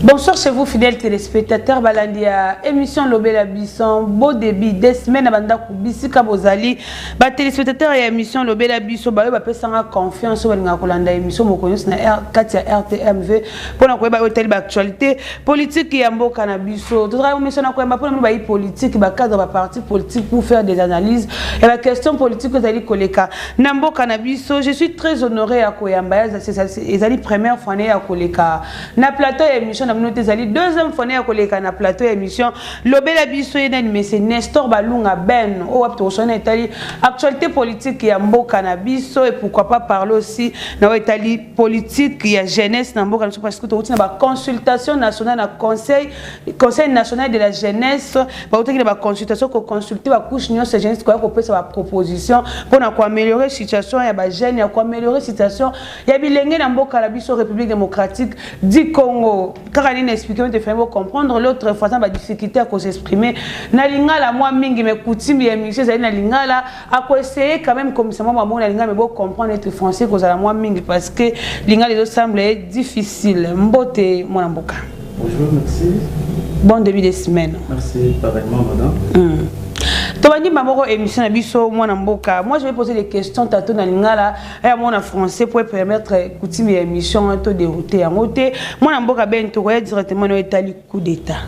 Bonsoir chez vous, fidèles téléspectateurs. Balandia, émission Lobela Bisson, beau début, des semaines à Banda Koubisika Bozali. Téléspectateurs et émission Lobela Bisson, bah, peut sans confiance sur la émission, mon connu, c'est RTMV, pour la hôtel actualité politique et ambo cannabis. Tout le monde mission pour la politique, bah, cadre parti politique pour faire des analyses et la question politique que vous Koleka. Nambo cannabis, je suis très honoré à Koyamba, c'est la première fois à Koleka. Na plateau émission deuxième fois na plateau émission Lobela Biso mais c'est Nestor Balunga Ben au Italie actualité politique ya mboka na biso et pourquoi pas parler aussi na Italie politique ya jeunesse na mboka parce que tu na consultation nationale na conseil national de la jeunesse ba utaki na consultation ko consulter ba couche nyonso jeunesse ko pesa ba proposition pour na ko améliorer situation ya ba jeune ya ko améliorer situation ya bilenge na mboka na biso République démocratique du Congo. Caroline expliqué de faire comprendre l'autre fois la difficulté à s'exprimer na lingala moi mingi me coutume ya monsieur ça na lingala à essayer quand même comme ça moi na lingala mais bon comprendre être français cause la moi mingi parce que lingala les autres semble difficile mbote mon mboka. Bonjour, merci. Bon début de semaine. Merci pareillement madame. Émission moi je vais poser des questions tantôt dans lingala et moi en français pour permettre coutume émission to dérouter en côté moi en mboka ben to directement dans Italie coup d'état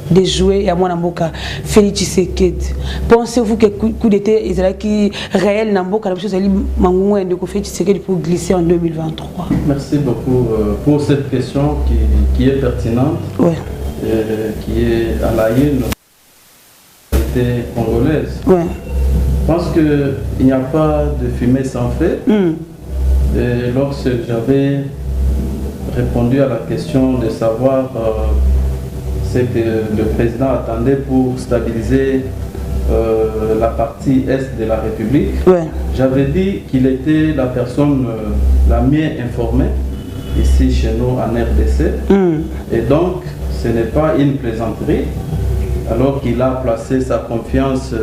de jouer à mon mboka Félix Tshisekedi. Pensez-vous que coup d'état est qui réel dans mboka la chose ali mangungu de ko Félix Tshisekedi pour glisser en 2023? Merci beaucoup pour cette question qui est pertinente. Ouais. Qui est à la une congolaise. Ouais. Je pense qu'il n'y a pas de fumée sans feu. Et lorsque j'avais répondu à la question de savoir ce que le président attendait pour stabiliser la partie est de la République, ouais, j'avais dit qu'il était la personne la mieux informée ici chez nous en RDC. Et donc, ce n'est pas une plaisanterie. Alors qu'il a placé sa confiance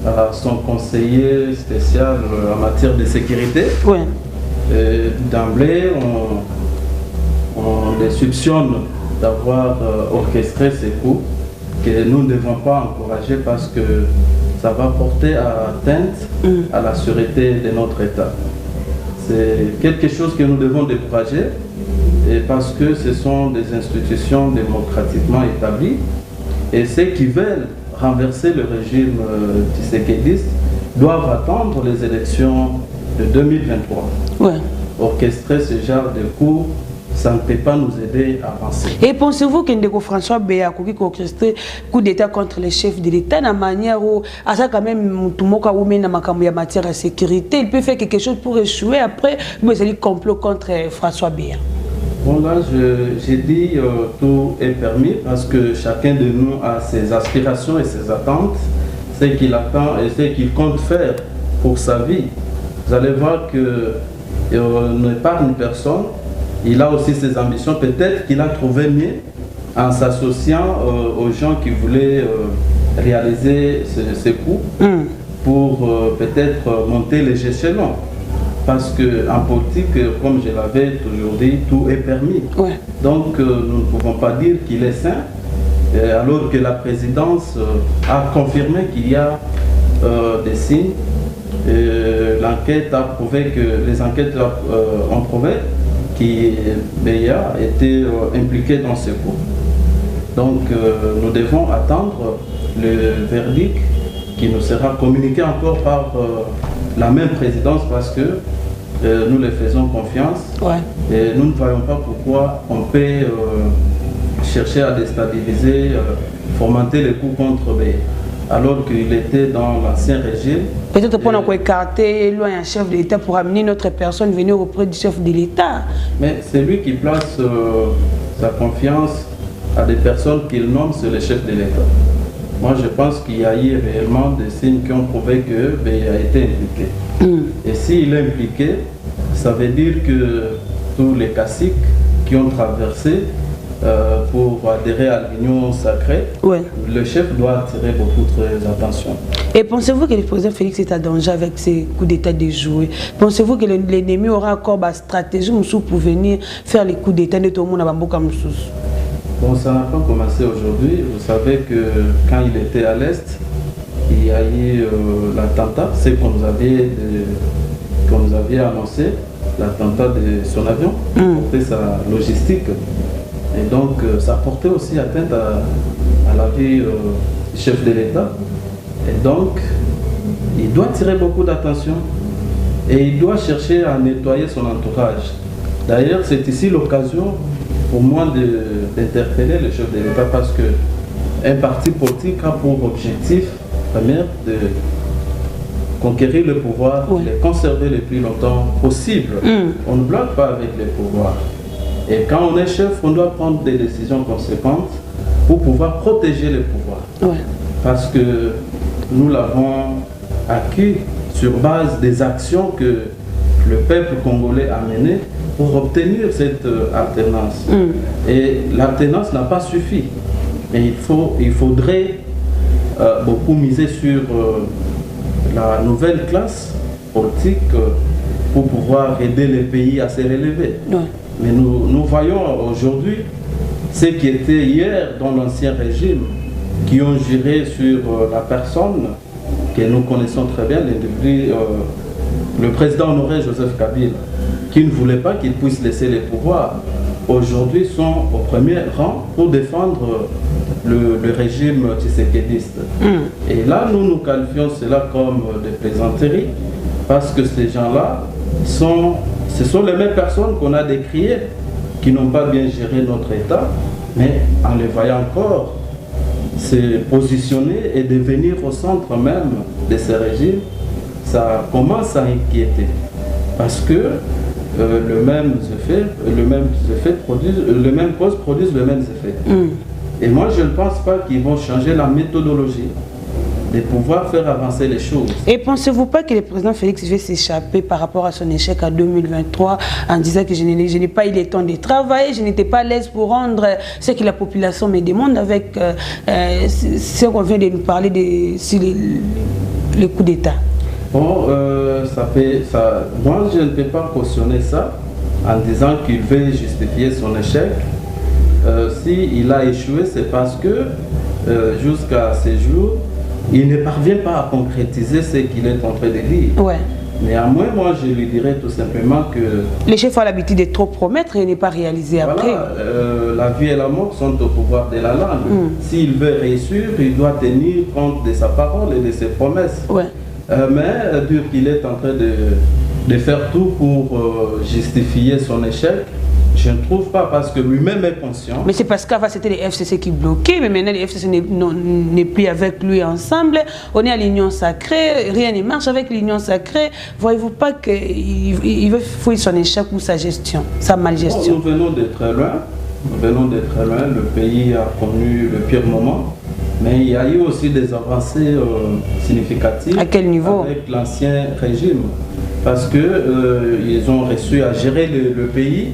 à son conseiller spécial en matière de sécurité. Ouais. D'emblée, on les soupçonne d'avoir orchestré ces coups que nous ne devons pas encourager parce que ça va porter atteinte à la sûreté de notre État. C'est quelque chose que nous devons décourager et parce que ce sont des institutions démocratiquement établies. Et ceux qui veulent renverser le régime tshisekédiste doivent attendre les élections de 2023. Ouais. Orchestrer ce genre de coups, ça ne peut pas nous aider à avancer. Et pensez-vous que Ndeko François Béa qui orchestré coup d'État contre les chefs de l'État, dans la manière où, à ça quand même, tout le monde a en matière de sécurité, il peut faire quelque chose pour échouer après, mais c'est un complot contre François Béa. Bon là, j'ai dit tout est permis parce que chacun de nous a ses aspirations et ses attentes, ce qu'il attend et ce qu'il compte faire pour sa vie. Vous allez voir que n'épargne personne, il a aussi ses ambitions. Peut-être qu'il a trouvé mieux en s'associant aux gens qui voulaient réaliser ces coups pour peut-être monter les échelons. Parce qu'en politique, comme je l'avais toujours dit, tout est permis. Ouais. Donc nous ne pouvons pas dire qu'il est sain, alors que la présidence a confirmé qu'il y a des signes. L'enquête a prouvé que les enquêtes ont prouvé que Béa était impliqué dans ce coup. Donc nous devons attendre le verdict qui nous sera communiqué encore par la même présidence parce que nous les faisons confiance. Ouais. Et nous ne voyons pas pourquoi on peut chercher à déstabiliser, fomenter les coups contre Béa alors qu'il était dans l'ancien régime. Peut-être pour nous écarter loin un chef de l'État pour amener notre personne venir auprès du chef de l'État. Mais c'est lui qui place sa confiance à des personnes qu'il nomme sur les chefs de l'État. Moi, je pense qu'il y a eu réellement des signes qui ont prouvé que Béa a été impliqué. Et s'il est impliqué, ça veut dire que tous les caciques qui ont traversé pour adhérer à l'union sacrée, ouais, le chef doit attirer beaucoup d'attention. Et pensez-vous que le président Félix est en danger avec ces coups d'État déjoués? Pensez-vous que l'ennemi aura encore une stratégie pour venir faire les coups d'État de tout le monde à Bamboka Moussous? Bon, ça n'a pas commencé aujourd'hui. Vous savez que quand il était à l'Est, il y a eu l'attentat, c'est qu'on nous avait annoncé, l'attentat de son avion, portait sa logistique. Et donc, ça portait aussi atteinte à la vie du chef de l'État. Et donc, il doit tirer beaucoup d'attention et il doit chercher à nettoyer son entourage. D'ailleurs, c'est ici l'occasion pour moi d'interpeller le chef de l'État parce qu'un parti politique a pour objectif premier de conquérir le pouvoir, de le conserver le plus longtemps possible. On ne bloque pas avec les pouvoirs. Et quand on est chef, on doit prendre des décisions conséquentes pour pouvoir protéger le pouvoir. Parce que nous l'avons acquis sur base des actions que le peuple congolais a menées pour obtenir cette alternance. Et l'alternance n'a pas suffi. Et il faudrait beaucoup miser sur la nouvelle classe politique pour pouvoir aider les pays à se relever. Mais nous voyons aujourd'hui ce qui était hier dans l'ancien régime, qui ont géré sur la personne que nous connaissons très bien, le président honoré Joseph Kabila, qui ne voulait pas qu'il puisse laisser les pouvoirs, aujourd'hui sont au premier rang pour défendre le régime tshisekedi-iste. Et là, nous qualifions cela comme des plaisanteries, parce que ces gens-là, ce sont les mêmes personnes qu'on a décriées, qui n'ont pas bien géré notre État, mais en les voyant encore se positionner et devenir au centre même de ces régimes, ça commence à inquiéter. Parce que le même cause produisent le même effet. Et moi, je ne pense pas qu'ils vont changer la méthodologie de pouvoir faire avancer les choses. Et pensez-vous pas que le président Félix va s'échapper par rapport à son échec en 2023 en disant que je n'ai pas eu le temps de travailler, je n'étais pas à l'aise pour rendre ce que la population me demande avec ce qu'on vient de nous parler sur les coups d'État? Bon, moi je ne peux pas cautionner ça en disant qu'il veut justifier son échec. S'il a échoué, c'est parce que jusqu'à ce jour, il ne parvient pas à concrétiser ce qu'il est en train de dire. Néanmoins, moi je lui dirais tout simplement que... Les chefs ont l'habitude de trop promettre et ne pas réaliser après. La vie et la mort sont au pouvoir de la langue. S'il veut réussir, il doit tenir compte de sa parole et de ses promesses. Mais dire qu'il est en train de faire tout pour justifier son échec, je ne trouve pas, parce que lui-même est conscient. Mais c'est parce qu'avant c'était les FCC qui bloquaient, mais maintenant les FCC n'est plus avec lui ensemble. On est à l'union sacrée, rien ne marche avec l'union sacrée. Voyez-vous pas qu'il veut fouiller son échec ou sa gestion, sa malgestion? Nous venons de très loin. Le pays a connu le pire moment. Mais il y a eu aussi des avancées significatives. À quel niveau? Avec l'ancien régime. Parce qu'ils ont réussi à gérer le pays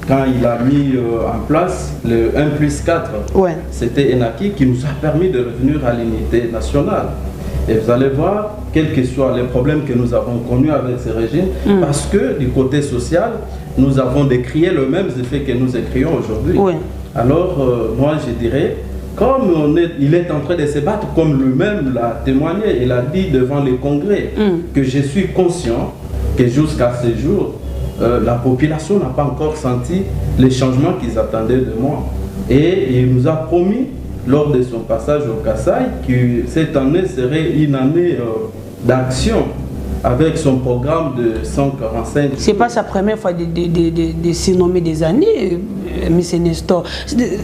quand il a mis en place le 1+4. C'était Enaki qui nous a permis de revenir à l'unité nationale. Et vous allez voir, quels que soient les problèmes que nous avons connus avec ce régime, parce que du côté social, nous avons décrié le même effet que nous écrions aujourd'hui. Alors, moi je dirais, comme il est en train de se battre, comme lui-même l'a témoigné, il a dit devant le Congrès que je suis conscient que jusqu'à ce jour, la population n'a pas encore senti les changements qu'ils attendaient de moi. Et il nous a promis, lors de son passage au Kasaï, que cette année serait une année d'action avec son programme de 145. C'est pas sa première fois de se nommer des années, M. Nestor.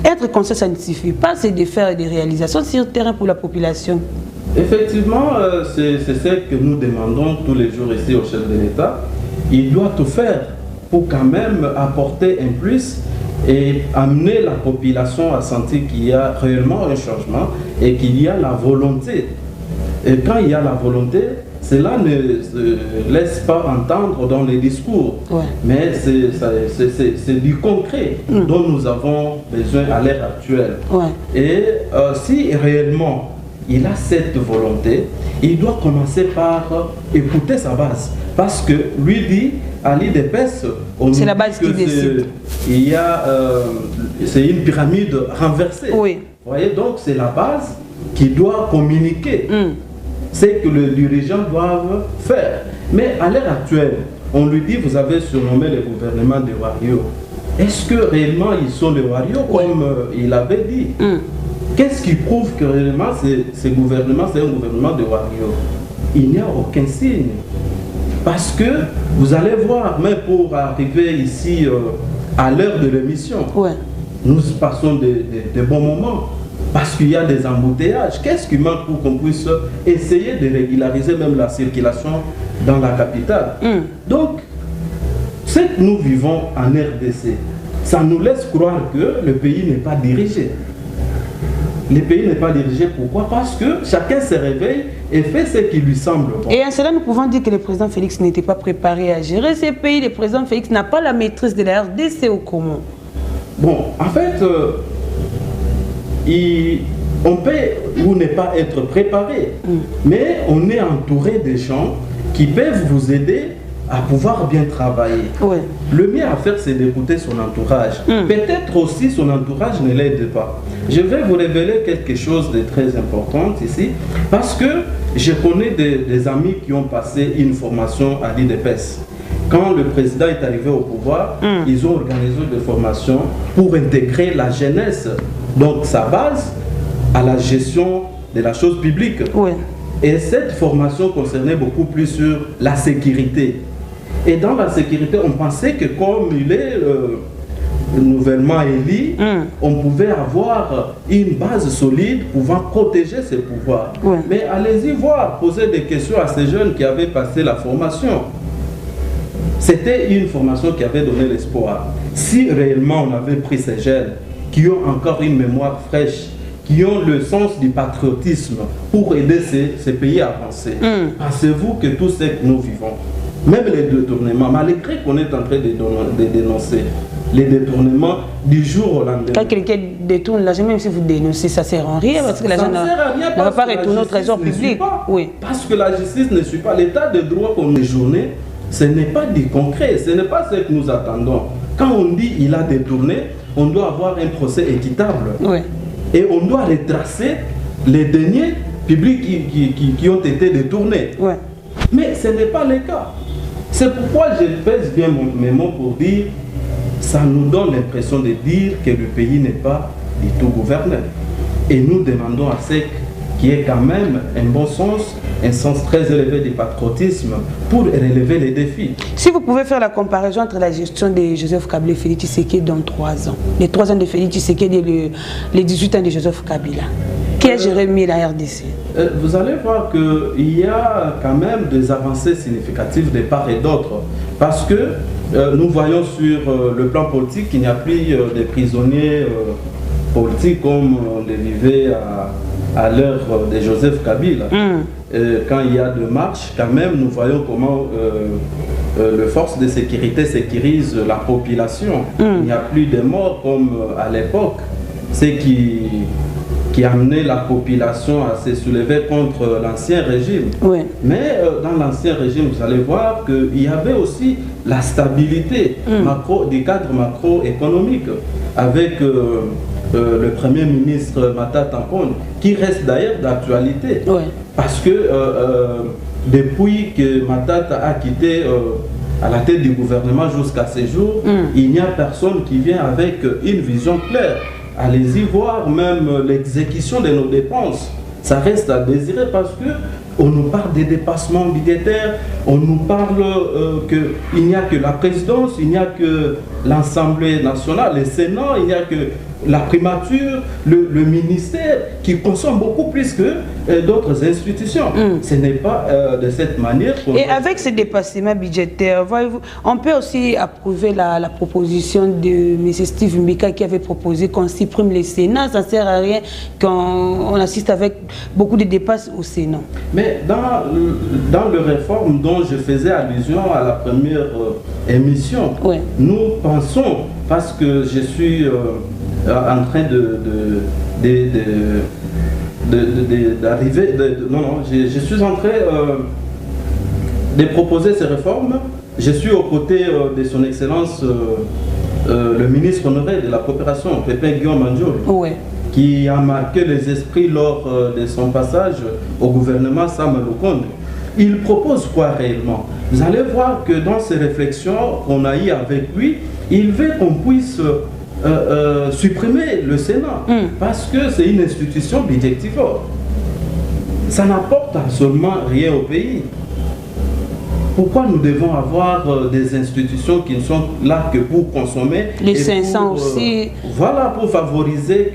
Être conseiller, ça ne suffit pas, c'est de faire des réalisations sur le terrain pour la population. Effectivement, c'est ce que nous demandons tous les jours ici au chef de l'État. Il doit tout faire pour quand même apporter un plus et amener la population à sentir qu'il y a réellement un changement et qu'il y a la volonté. Et quand il y a la volonté, cela ne se laisse pas entendre dans les discours, mais c'est du concret dont nous avons besoin à l'ère actuelle. Et si réellement il a cette volonté, il doit commencer par écouter sa base. Parce que lui dit, à l'IDPS, c'est la base qui décide. Il y a, c'est une pyramide renversée. Oui. Vous voyez, donc c'est la base qui doit communiquer. C'est que les dirigeants doivent faire. Mais à l'heure actuelle, on lui dit, vous avez surnommé le gouvernement des warriors. Est-ce que réellement ils sont les warriors comme il avait dit? Qu'est-ce qui prouve que réellement ce gouvernement, c'est un gouvernement de warriors? Il n'y a aucun signe. Parce que vous allez voir, même pour arriver ici à l'heure de l'émission, nous passons de bons moments. Parce qu'il y a des embouteillages. Qu'est-ce qui manque pour qu'on puisse essayer de régulariser même la circulation dans la capitale? Donc, ce que nous vivons en RDC, ça nous laisse croire que le pays n'est pas dirigé. Le pays n'est pas dirigé, pourquoi? Parce que chacun se réveille et fait ce qui lui semble bon. Et en cela, nous pouvons dire que le président Félix n'était pas préparé à gérer ces pays. Le président Félix n'a pas la maîtrise de la RDC ou comment? Bon, en fait, on peut ou ne pas être préparé, mais on est entouré de gens qui peuvent vous aider à pouvoir bien travailler. Le mieux à faire, c'est d'écouter son entourage. Peut-être aussi son entourage ne l'aide pas. Je vais vous révéler quelque chose de très important ici, parce que je connais des amis qui ont passé une formation à l'IDPS. Quand le président est arrivé au pouvoir, ils ont organisé des formations pour intégrer la jeunesse, donc sa base, à la gestion de la chose publique. Et cette formation concernait beaucoup plus sur la sécurité. Et dans la sécurité, on pensait que comme il est nouvellement élu, on pouvait avoir une base solide pouvant protéger ses pouvoirs. Mais allez-y voir, poser des questions à ces jeunes qui avaient passé la formation. C'était une formation qui avait donné l'espoir. Si réellement on avait pris ces jeunes qui ont encore une mémoire fraîche, qui ont le sens du patriotisme pour aider ces pays à avancer, pensez-vous que tout ce que nous vivons, même les détournements, malgré qu'on est en train de dénoncer les détournements du jour au lendemain. Quand quelqu'un détourne l'argent, même si vous dénoncez, ça ne sert à rien parce que l'argent ne va pas retourner au trésor public. Parce que la justice ne suit pas. L'état de droit qu'on est journé, ce n'est pas du concret, ce n'est pas ce que nous attendons. Quand on dit il a détourné, on doit avoir un procès équitable. Et on doit retracer les deniers publics qui ont été détournés. Mais ce n'est pas le cas. C'est pourquoi je pèse bien mes mots pour dire, ça nous donne l'impression de dire que le pays n'est pas du tout gouverné. Et nous demandons à ce qu'il y ait quand même un bon sens, un sens très élevé du patriotisme pour relever les défis. Si vous pouvez faire la comparaison entre la gestion de Joseph Kabila et Félix Tshisekedi dans 3 ans, les 3 ans de Félix Tshisekedi et les 18 ans de Joseph Kabila, qui a géré mieux la RDC? Vous allez voir qu'il y a quand même des avancées significatives de part et d'autre. Parce que nous voyons sur le plan politique qu'il n'y a plus de prisonniers politiques comme on les vivait à l'heure de Joseph Kabila. Quand il y a de marches, quand même, nous voyons comment les forces de sécurité sécurisent la population. Il n'y a plus de morts comme à l'époque. Ce qui a amené la population à se soulever contre l'ancien régime. Mais dans l'ancien régime, vous allez voir qu'il y avait aussi la stabilité du cadre macroéconomique avec le Premier ministre Matata Ponyo, qui reste d'ailleurs d'actualité. Parce que depuis que Matata a quitté à la tête du gouvernement jusqu'à ce jour, il n'y a personne qui vient avec une vision claire. Allez-y voir même l'exécution de nos dépenses. Ça reste à désirer parce que on nous parle des dépassements budgétaires, on nous parle qu'il n'y a que la présidence, il n'y a que l'Assemblée nationale, le Sénat, il n'y a que la primature, le ministère qui consomme beaucoup plus que d'autres institutions. Ce n'est pas de cette manière qu'on... Et avec ces dépassements budgétaires, on peut aussi approuver la proposition de M. Steve Mbika qui avait proposé qu'on supprime le Sénat. Ça ne sert à rien qu'on assiste avec beaucoup de dépasses au Sénat. Mais dans le réforme dont je faisais allusion à la première émission, nous pensons, parce que je suis en train d'arriver. Non, je suis en train de proposer ces réformes. Je suis aux côtés de son Excellence le ministre honoré de la coopération, Pépin Guillaume Mandjouri, qui a marqué les esprits lors de son passage au gouvernement Sam Lukonde. Il propose quoi réellement? Vous allez voir que dans ces réflexions qu'on a eues avec lui, il veut qu'on puisse supprimer le Sénat, parce que c'est une institution budgétivore. Ça n'apporte absolument rien au pays. Pourquoi nous devons avoir des institutions qui ne sont là que pour consommer? Les 500 aussi. Voilà, pour favoriser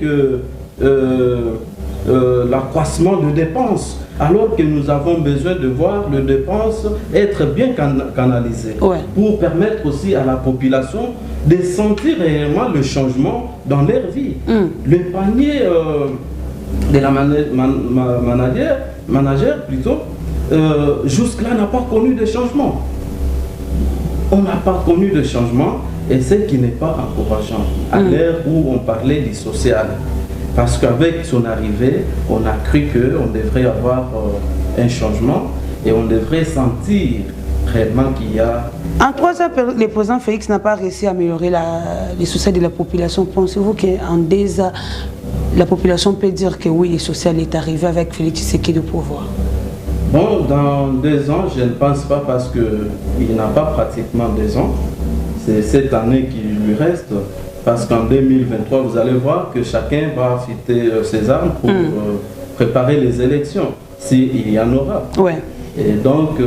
l'accroissement de dépenses, alors que nous avons besoin de voir les dépenses être bien canalisées, pour permettre aussi à la population de sentir réellement le changement dans leur vie. Le panier de la manager plutôt, jusque-là n'a pas connu de changement. On n'a pas connu de changement, et c'est qui n'est pas encourageant à l'ère où on parlait du social. Parce qu'avec son arrivée, on a cru qu'on devrait avoir un changement et on devrait sentir réellement qu'il y a... En 3 ans, le président Félix n'a pas réussi à améliorer les soucis de la population. Pensez-vous qu'en 2 ans, la population peut dire que oui, le social est arrivé avec Félix Tshisekedi au pouvoir? Bon, dans 2 ans, je ne pense pas, parce qu'il n'a pas pratiquement 2 ans. C'est cette année qui lui reste. Parce qu'en 2023, vous allez voir que chacun va affûter ses armes pour préparer les élections, s'il y en aura. Et donc,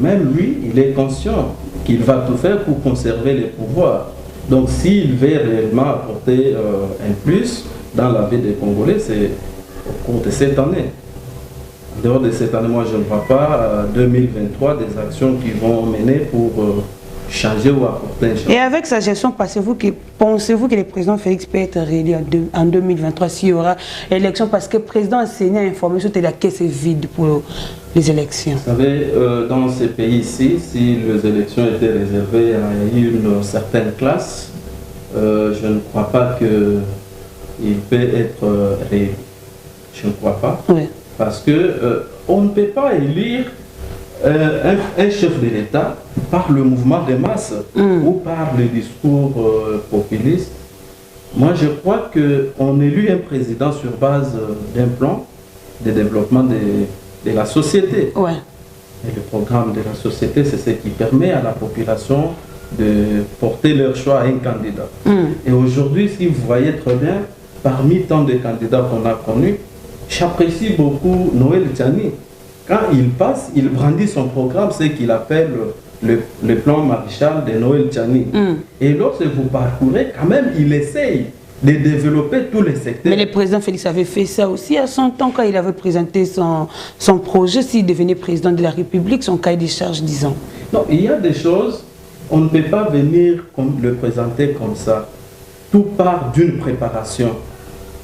même lui, il est conscient qu'il va tout faire pour conserver les pouvoirs. Donc, s'il veut réellement apporter un plus dans la vie des Congolais, c'est au cours de cette année. En dehors de cette année, moi, je ne vois pas 2023 des actions qui vont mener pour... changer ou apporter un changement. Et avec sa gestion, pensez-vous que le président Félix peut être réélu en 2023 s'il y aura élection? Parce que le président a signé à informer sur la caisse est vide pour les élections. Vous savez, dans ces pays-ci, si les élections étaient réservées à une certaine classe, je ne crois pas qu'il peut être réélu. Je ne crois pas. Parce qu'on ne peut pas élire un chef de l'État par le mouvement des masses ou par le discours populiste. Moi, je crois qu'on élit un président sur base d'un plan de développement de la société. Et le programme de la société, c'est ce qui permet à la population de porter leur choix à un candidat. Et aujourd'hui, si vous voyez très bien, parmi tant de candidats qu'on a connus, j'apprécie beaucoup Noël Tchani. Quand il passe, il brandit son programme, ce qu'il appelle le plan Marshall de Noël Tchani. Et lorsque vous parcourez, quand même, il essaye de développer tous les secteurs. Mais le président Félix avait fait ça aussi à son temps, quand il avait présenté son projet, s'il devenait président de la République, son cahier des charges, disons. Non, il y a des choses, on ne peut pas venir le présenter comme ça. Tout part d'une préparation.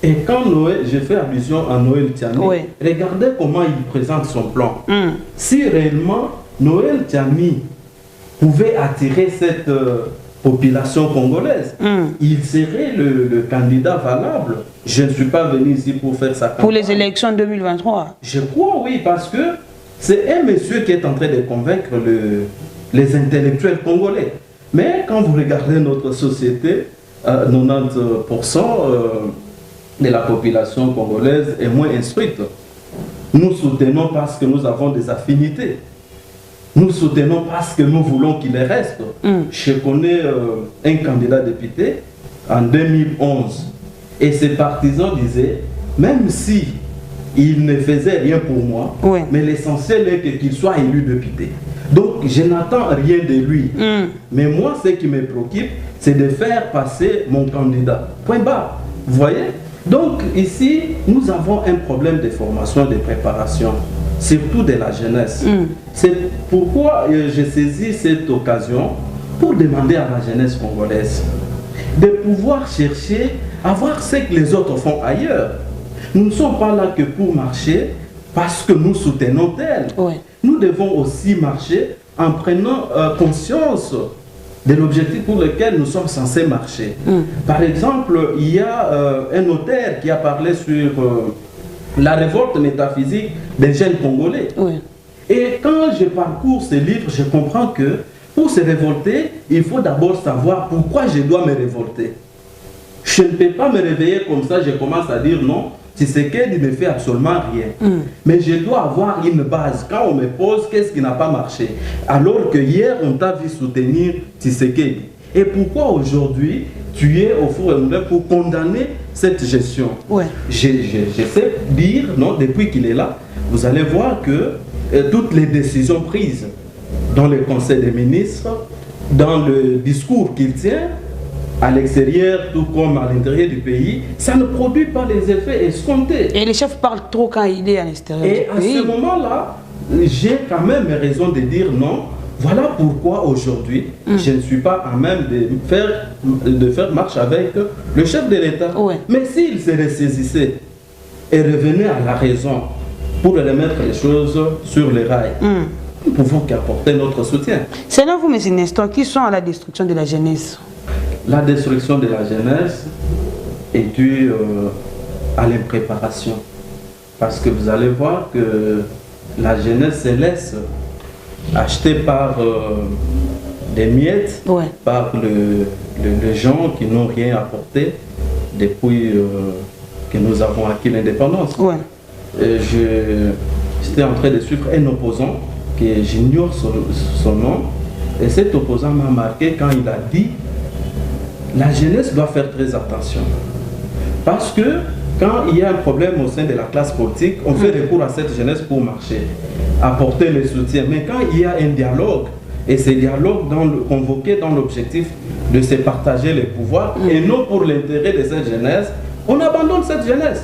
Et quand Noël, je fais allusion à Noël Tchani, regardez comment il présente son plan. Si réellement Noël Tchani pouvait attirer cette population congolaise, il serait le candidat valable. Je ne suis pas venu ici pour faire ça. Pour les élections 2023? Je crois, oui, parce que c'est un monsieur qui est en train de convaincre les intellectuels congolais. Mais quand vous regardez notre société, 90% de la population congolaise est moins instruite. Nous soutenons parce que nous avons des affinités. Nous soutenons parce que nous voulons qu'il reste. Je connais un candidat député en 2011 et ses partisans disaient, même si il ne faisait rien pour moi, mais l'essentiel est qu'il soit élu député. Donc je n'attends rien de lui. Mais moi, ce qui me préoccupe, c'est de faire passer mon candidat. Point barre. Vous voyez? Donc ici, nous avons un problème de formation, de préparation, surtout de la jeunesse. C'est pourquoi j'ai saisi cette occasion pour demander à la jeunesse congolaise de pouvoir chercher à voir ce que les autres font ailleurs. Nous ne sommes pas là que pour marcher parce que nous soutenons tel. Nous devons aussi marcher en prenant conscience de l'objectif pour lequel nous sommes censés marcher. Par exemple, il y a un notaire qui a parlé sur la révolte métaphysique des jeunes Congolais. Oui. Et quand je parcours ce livre, je comprends que pour se révolter, il faut d'abord savoir pourquoi je dois me révolter. Je ne peux pas me réveiller comme ça, je commence à dire non, Tshisekedi ne fait absolument rien. Mais je dois avoir une base. Quand on me pose qu'est-ce qui n'a pas marché, alors que hier on t'a vu soutenir Tshisekedi. Et pourquoi aujourd'hui tu es au four et moulin pour condamner cette gestion? Ouais. Je sais dire, non, depuis qu'il est là, vous allez voir que toutes les décisions prises dans le Conseil des ministres, dans le discours qu'il tient, à l'extérieur, tout comme à l'intérieur du pays, ça ne produit pas les effets escomptés. Et le chef parle trop quand il est à l'extérieur du pays. Et à ce moment-là, j'ai quand même raison de dire non. Voilà pourquoi aujourd'hui, je ne suis pas à même de faire marche avec le chef de l'État. Ouais. Mais s'il se ressaisissait et revenait à la raison pour remettre les choses sur les rails, nous pouvons qu'apporter notre soutien. Selon vous, M. Nestor, qui sont à la destruction de la jeunesse? La destruction de la jeunesse est due à l'impréparation. Parce que vous allez voir que la jeunesse se laisse acheter par des miettes, Ouais. par les gens qui n'ont rien apporté depuis que nous avons acquis l'indépendance. Ouais. J'étais en train de suivre un opposant, que j'ignore son nom, et cet opposant m'a marqué quand il a dit la jeunesse doit faire très attention. Parce que quand il y a un problème au sein de la classe politique, on fait recours à cette jeunesse pour marcher, apporter le soutien. Mais quand il y a un dialogue, et ce dialogue convoqué dans l'objectif de se partager les pouvoirs, et non pour l'intérêt de cette jeunesse, on abandonne cette jeunesse.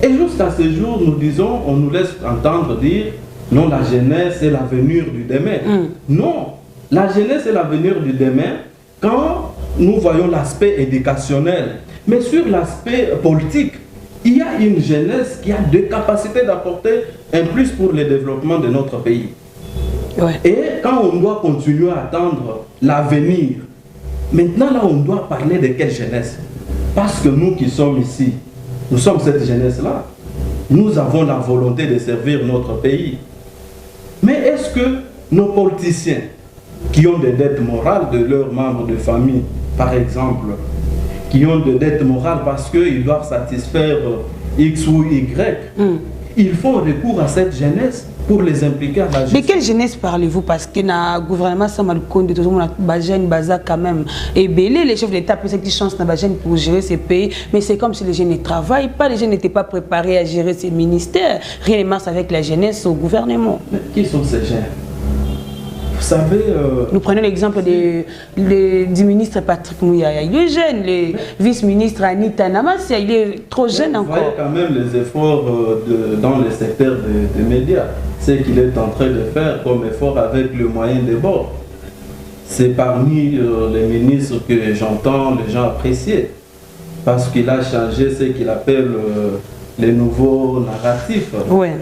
Et jusqu'à ce jour, nous disons, on nous laisse entendre dire, non, la jeunesse est l'avenir du demain. Non, la jeunesse est l'avenir du demain quand nous voyons l'aspect éducationnel. Mais sur l'aspect politique, il y a une jeunesse qui a des capacités d'apporter un plus pour le développement de notre pays. Ouais. Et quand on doit continuer à attendre l'avenir, maintenant là on doit parler de quelle jeunesse? Parce que nous qui sommes ici, nous sommes cette jeunesse-là. Nous avons la volonté de servir notre pays. Mais est-ce que nos politiciens qui ont des dettes morales de leurs membres de famille, par exemple, qui ont des dettes morales parce qu'ils doivent satisfaire X ou Y, ils font recours à cette jeunesse pour les impliquer à la justice. De quelle jeunesse parlez-vous? Parce que le gouvernement Samal Konde, tout le monde a jeune baza quand même. Et belé, les chefs d'État ont qui chance dans jeune pour gérer ces pays. Mais c'est comme si les jeunes ne travaillent pas, les jeunes n'étaient pas préparés à gérer ces ministères. Rien ne marche avec la jeunesse au gouvernement. Mais qui sont ces jeunes? Vous savez... Nous prenons l'exemple du ministre Patrick Mouyaya. Il est jeune, le vice-ministre Anita Namassia, il est trop jeune encore. Vous voyez quand même les efforts dans le secteur des médias. Ce qu'il est en train de faire comme effort avec le moyen de bord. C'est parmi les ministres que j'entends les gens apprécier. Parce qu'il a changé ce qu'il appelle les nouveaux narratifs. Ouais.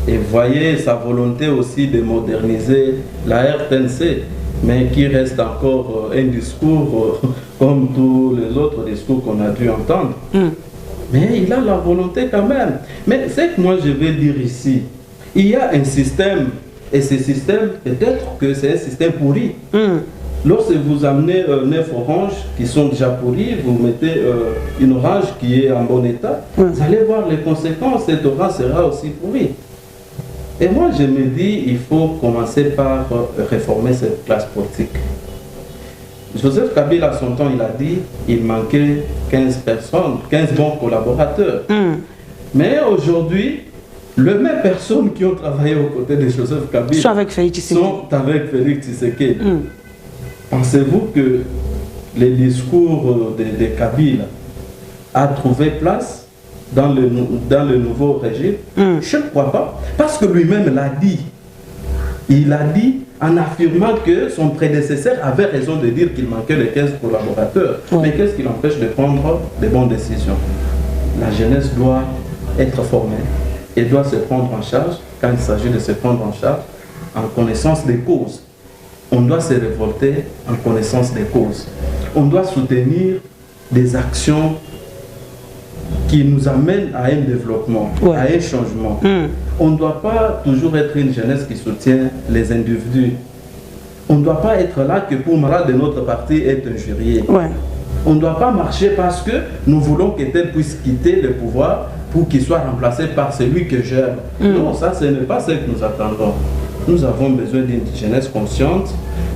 Et voyez sa volonté aussi de moderniser la RTNC, mais qui reste encore un discours comme tous les autres discours qu'on a dû entendre. Mais il a la volonté quand même. Mais ce que moi je vais dire ici, il y a un système, et ce système, peut-être que c'est un système pourri. Lorsque vous amenez 9 oranges qui sont déjà pourries, vous mettez une orange qui est en bon état, vous allez voir les conséquences, cette orange sera aussi pourrie. Et moi, je me dis, il faut commencer par réformer cette classe politique. Joseph Kabila, à son temps, il a dit qu'il manquait 15 personnes, 15 bons collaborateurs. Mais aujourd'hui, les mêmes personnes qui ont travaillé aux côtés de Joseph Kabila sont avec Félix Tshisekedi. Pensez-vous que le discours de Kabila a trouvé place dans le nouveau régime? Je ne crois pas. Parce que lui-même l'a dit. Il a dit en affirmant que son prédécesseur avait raison de dire qu'il manquait les 15 collaborateurs. Mais qu'est-ce qui l'empêche de prendre de bonnes décisions? La jeunesse doit être formée et doit se prendre en charge, quand il s'agit de se prendre en charge, en connaissance des causes. On doit se révolter en connaissance des causes. On doit soutenir des actions qui nous amène à un développement, à un changement. On ne doit pas toujours être une jeunesse qui soutient les individus. On ne doit pas être là que pour malade de notre parti est injurié. On ne doit pas marcher parce que nous voulons que tel puisse quitter le pouvoir pour qu'il soit remplacé par celui que j'aime. Non, ça ce n'est pas ce que nous attendons. Nous avons besoin d'une jeunesse consciente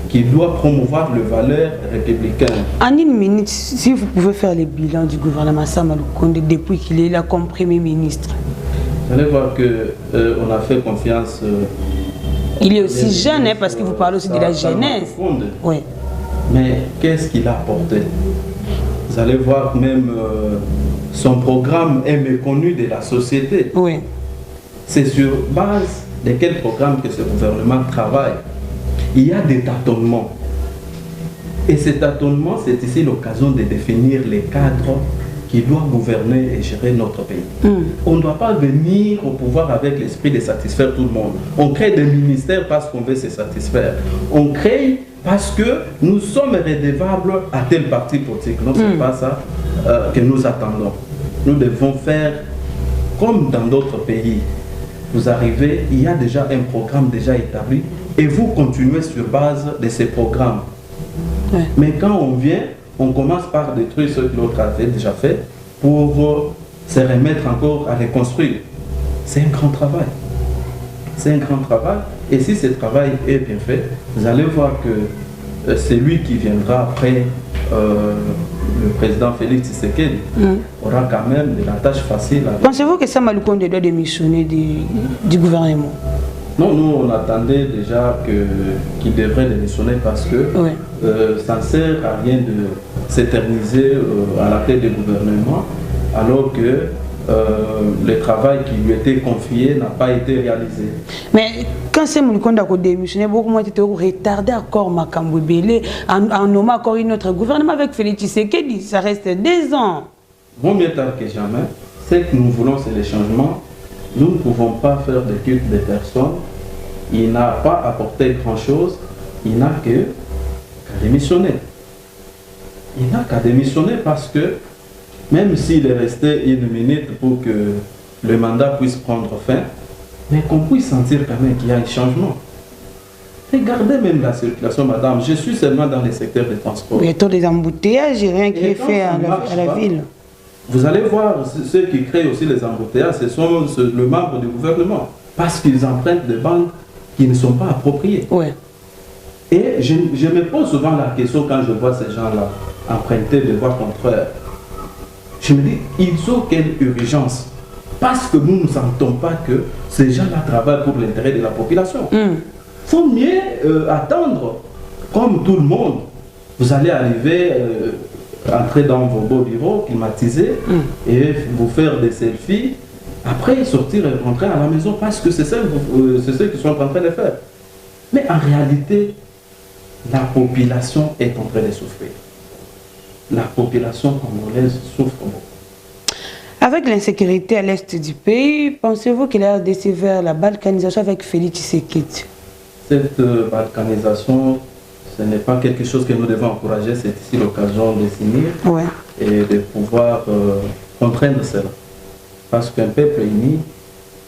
qui doit promouvoir les valeurs républicaines. En une minute, si vous pouvez faire le bilan du gouvernement Sama Lukonde depuis qu'il est là comme Premier ministre. Vous allez voir qu'on a fait confiance. Il est aussi jeune, hein, parce que vous parlez aussi de la jeunesse. Oui. Mais qu'est-ce qu'il a apporté? Vous allez voir même son programme est méconnu de la société. Oui. C'est sur base de quel programme que ce gouvernement travaille. Il y a des tâtonnements. Et ces tâtonnements, c'est ici l'occasion de définir les cadres qui doivent gouverner et gérer notre pays. On ne doit pas venir au pouvoir avec l'esprit de satisfaire tout le monde. On crée des ministères parce qu'on veut se satisfaire. On crée parce que nous sommes redevables à tel parti politique. Non, ce n'est pas ça que nous attendons. Nous devons faire comme dans d'autres pays. Vous arrivez, il y a déjà un programme déjà établi et vous continuez sur base de ces programmes. Mais quand on vient, on commence par détruire ce que l'autre avait déjà fait pour se remettre encore à reconstruire. C'est un grand travail. C'est un grand travail. Et si ce travail est bien fait, vous allez voir que celui qui viendra après le président Félix Tshisekedi aura quand même de la tâche facile. Pensez-vous que Sama Lukonde doit démissionner du gouvernement? Non, nous on attendait déjà qu'il devrait démissionner parce que ça ne sert à rien de s'éterniser à la tête du gouvernement alors que le travail qui lui était confié n'a pas été réalisé. Mais quand Sama Lukonde a démissionné, beaucoup moins été retardé encore Makambo Belé en nommant encore une autre gouvernement avec Félix Tshisekedi. Ça reste 2 ans. Bon, mieux tard que jamais. Ce que nous voulons, c'est le changement. Nous ne pouvons pas faire de culte des personnes. Il n'a pas apporté grand-chose. Il n'a qu'à démissionner. Il n'a qu'à démissionner parce que même s'il est resté 1 minute pour que le mandat puisse prendre fin, mais qu'on puisse sentir quand même qu'il y a un changement. Regardez même la circulation, madame. Je suis seulement dans le secteur des transports. Il y a des embouteillages, rien qui est fait à la ville. Vous allez voir, ceux qui créent aussi les embouteillages, ce sont le membre du gouvernement. Parce qu'ils empruntent des banques qui ne sont pas appropriées. Et je me pose souvent la question quand je vois ces gens-là emprunter des voies contraires. Je me dis, ils ont quelle urgence? Parce que nous ne sentons pas que ces gens-là travaillent pour l'intérêt de la population. Il faut mieux attendre, comme tout le monde. Vous allez arriver, entrer dans vos beaux bureaux climatisés et vous faire des selfies. Après, sortir et rentrer à la maison parce que c'est ce qu'ils sont en train de faire. Mais en réalité, la population est en train de souffrir. La population congolaise souffre beaucoup. Avec l'insécurité à l'est du pays, pensez-vous qu'il a décidé vers la balkanisation avec Félix Tshisekedi? Cette balkanisation, ce n'est pas quelque chose que nous devons encourager, c'est ici l'occasion de s'unir et de pouvoir contraindre cela. Parce qu'un peuple uni,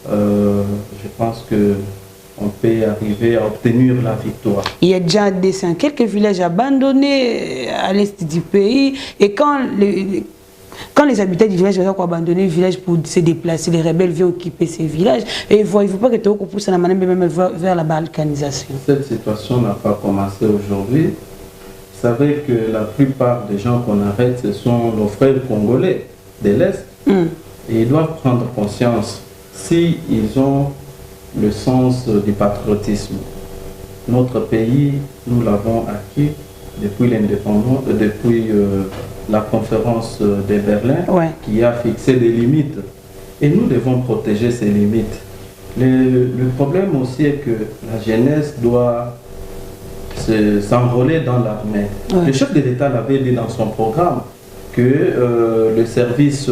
je pense qu'on peut arriver à obtenir la victoire. Il y a déjà quelques villages abandonnés à l'est du pays. Et quand les habitants du village ont abandonné le village pour se déplacer, les rebelles viennent occuper ces villages. Et voyez-vous pas que tu pousse la manette même vers la balkanisation? Cette situation n'a pas commencé aujourd'hui. Vous savez que la plupart des gens qu'on arrête, ce sont nos frères congolais de l'Est. Et ils doivent prendre conscience, s'ils ont le sens du patriotisme. Notre pays, nous l'avons acquis depuis l'indépendance, depuis la conférence de Berlin, qui a fixé des limites. Et nous devons protéger ces limites. Le problème aussi est que la jeunesse doit s'enrôler dans l'armée. Le chef de l'État l'avait dit dans son programme que le service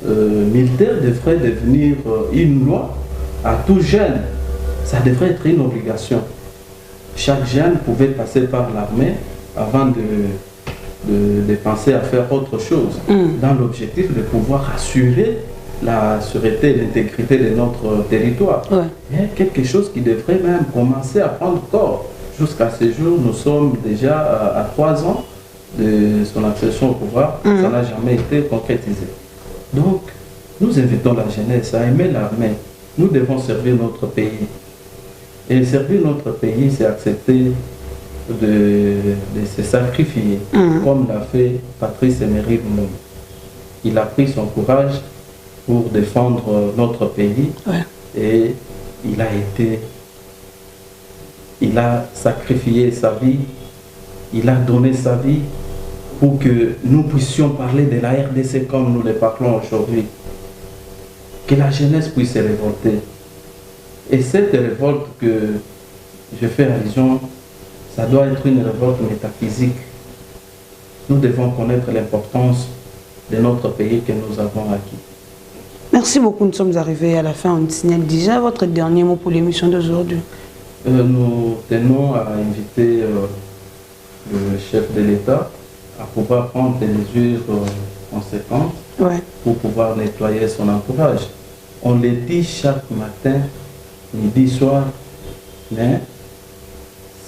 militaire devrait devenir une loi à tout jeune. Ça devrait être une obligation. Chaque jeune pouvait passer par l'armée avant de penser à faire autre chose, dans l'objectif de pouvoir assurer la sûreté et l'intégrité de notre territoire. Il y a quelque chose qui devrait même commencer à prendre corps. Jusqu'à ce jour, nous sommes déjà à 3 ans de son accession au pouvoir. Ça n'a jamais été concrétisé. Donc, nous invitons la jeunesse à aimer l'armée. Nous devons servir notre pays. Et servir notre pays, c'est accepter de se sacrifier, comme l'a fait Patrice Emery Lumumba. Il a pris son courage pour défendre notre pays et il a sacrifié sa vie, il a donné sa vie pour que nous puissions parler de la RDC comme nous le parlons aujourd'hui. Que la jeunesse puisse se révolter. Et cette révolte que je fais allusion, ça doit être une révolte métaphysique. Nous devons connaître l'importance de notre pays que nous avons acquis. Merci beaucoup, nous sommes arrivés à la fin. On signale déjà votre dernier mot pour l'émission d'aujourd'hui. Nous tenons à inviter le chef de l'État à pouvoir prendre des mesures conséquentes pour pouvoir nettoyer son entourage. On le dit chaque matin, midi, soir, mais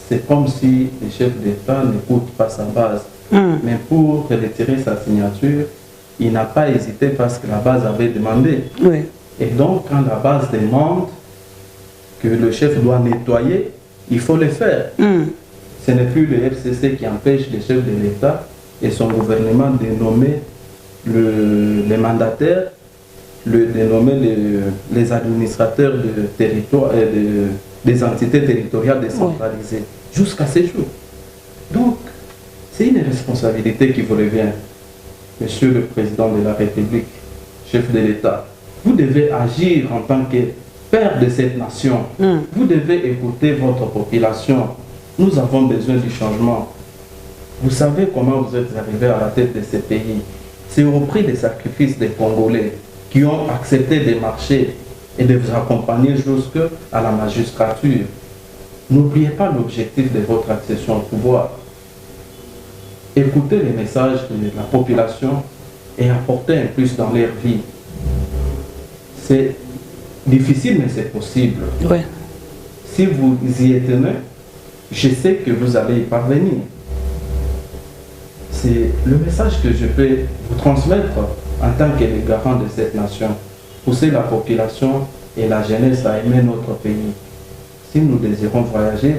c'est comme si le chef d'État n'écoute pas sa base. Mais pour retirer sa signature, il n'a pas hésité parce que la base avait demandé. Et donc, quand la base demande que le chef doit nettoyer, il faut le faire. Ce n'est plus le FCC qui empêche le chef de l'État et son gouvernement de nommer les mandataires, de nommer les administrateurs de territoire, des entités territoriales décentralisées, jusqu'à ces jours. Donc, c'est une responsabilité qui vous revient, Monsieur le Président de la République, chef de l'État. Vous devez agir en tant que père de cette nation. Vous devez écouter votre population. Nous avons besoin du changement. Vous savez comment vous êtes arrivé à la tête de ce pays. C'est au prix des sacrifices des Congolais qui ont accepté de marcher et de vous accompagner jusqu'à la magistrature. N'oubliez pas l'objectif de votre accession au pouvoir. Écoutez les messages de la population et apportez un plus dans leur vie. C'est difficile, mais c'est possible. Si vous y êtes né, je sais que vous allez y parvenir. C'est le message que je peux vous transmettre en tant que les garants de cette nation. Pousser la population et la jeunesse à aimer notre pays. Si nous désirons voyager,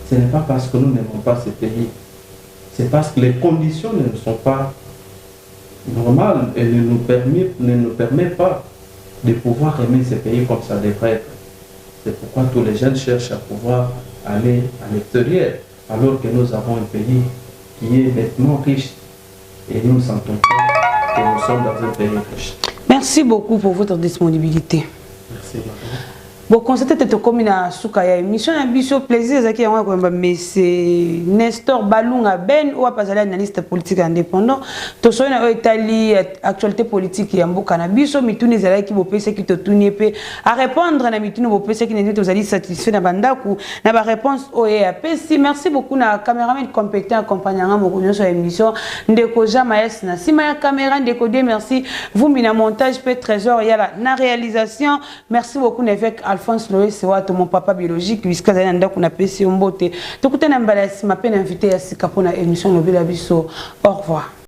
ce n'est pas parce que nous n'aimons pas ce pays. C'est parce que les conditions ne sont pas normales et ne nous permettent pas de pouvoir aimer ce pays comme ça devrait être. C'est pourquoi tous les jeunes cherchent à pouvoir aller à l'extérieur, alors que nous avons un pays qui est nettement riche et nous ne sentons pas que nous sommes dans un pays riche. Merci beaucoup pour votre disponibilité. Merci, madame. Bon, constaté que comme na soukaya émission na biso plaisir zaki yango ko mais c'est Nestor Balunga Ben ou pas analyste politique indépendant to so na Italie actualité politique ya mboka na biso mituni zalaki bo pese ki to tuniepe à répondre na mituni bo pese ki neti to zali satisfait na bandaku na ba réponse oye apesi. Merci beaucoup na caméraman compétent accompagnant mo konyo sur émission ndeko Jamaes na sima ya caméra ndeko de merci vous mina montage peut trésor yala na réalisation. Merci beaucoup avec Alphonse Loé, c'est mon papa biologique, puisqu'il y a un peu de mbala si ma peine invité à Sika pour l'émission Nobel Abisso. Au revoir.